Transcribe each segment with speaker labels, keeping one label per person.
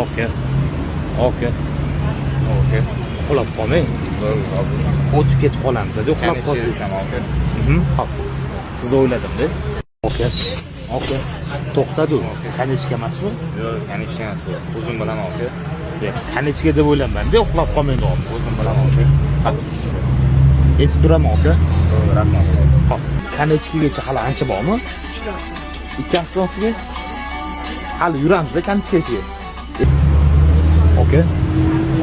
Speaker 1: Okey. Okey. Uxlab qolmang. O'tib ketib qolamiz. Uxlab qolsangiz. Xo'p. Sizni o'yladim-da. Okey. To'xtadi. Kanechka emasmi?
Speaker 2: Yo'q, kanechka emas. O'zim bilaman, aka.
Speaker 1: Kanechka deb o'ylayman-da, uxlab qolmang deyapman.
Speaker 2: O'zim bilaman, aka.
Speaker 1: Yetib turaman, aka.
Speaker 2: Rahmat.
Speaker 1: Xo'p. Kanechkagacha hali ancha bormi? Ikkitasiga? Hali yuramiz-da kanechkagacha.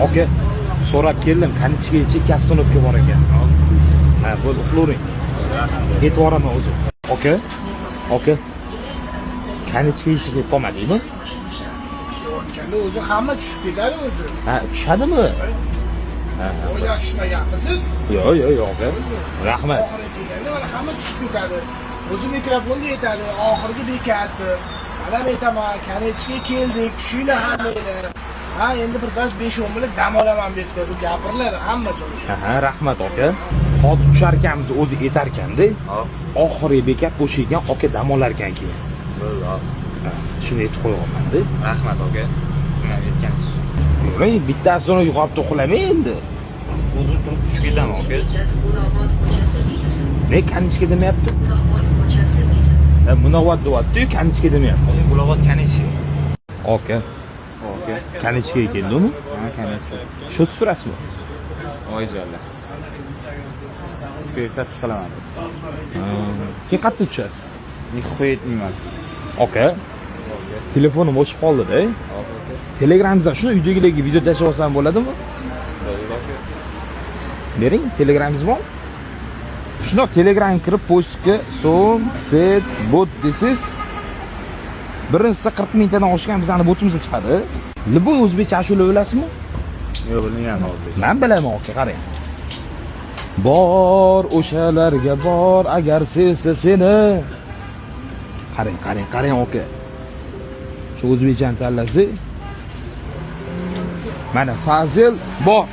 Speaker 1: Okey. So'rab keldim, kanechkagacha ikki ostanovka bor ekan. Ha, bo'ldi, uxlavering. Yetib boraman o'zim. Okey. Kanechkagacha kelib qolmadingmi?
Speaker 3: Endi o'zi hamma tushib ketadi o'zi.
Speaker 1: Ha, tushadimi?
Speaker 3: O'ylab tushmaganmisiz?
Speaker 1: Yo'q, aka. Rahmat.
Speaker 3: Oxiriga kelganda mana hamma tushib ketadi. O'zi mikrofonda aytadi, oxirgi bekat. Mana aytaman, kanechkaga keldik, tushinglar hammanglar. Ha, endi bir bas 5-10 minut dam olaman bu yerda. Bu gapiriladi hamma joyda.
Speaker 1: Ha, rahmat aka. Hozir tushar ekanmiz, o'zi yetar ekanda. Oxirgi bekat o'sha ekan, aka dam olar ekan keyin. Shuni aytib qo'yaman-da.
Speaker 2: Rahmat, aka. Shuni aytganingiz.
Speaker 1: Yuring, bittasini yo'qolib uxlamang endi.
Speaker 2: O'zim turib tushib ketaman, aka.
Speaker 1: Ne kanechka demayapti? Munavvat deyapti-yu, kanechka demayapti.
Speaker 2: Buloqot kanechka.
Speaker 1: Okey. Kanechkaga keldimi?
Speaker 2: Ha, kanechka.
Speaker 1: Shu surasizmi?
Speaker 2: Oyjonlar. Kelsa chiqaman.
Speaker 1: Keyin qayerda tushasiz?
Speaker 2: Nixuya etmayman.
Speaker 1: Okey. Telefonim o'chib qoldi-da. Telegramdan shuni uydagilarga video tashlab olsam bo'ladimi? Bering, Telegramimiz bor. Shundoq Telegramga kirib postga so'm set bot desiz. Birinchisi 40 mingtadan oshgan bizning botimizga chiqadi. Liboy o'zbekcha ashula bilasizmi?
Speaker 2: Yo'q, bilmayman hozir.
Speaker 1: Men bilaman, aka, qarang. Bor o'shalarga bor agar sevsa seni. Qarang, aka. Shu o'zbekchani tanlasangiz. Mana Fazil bor.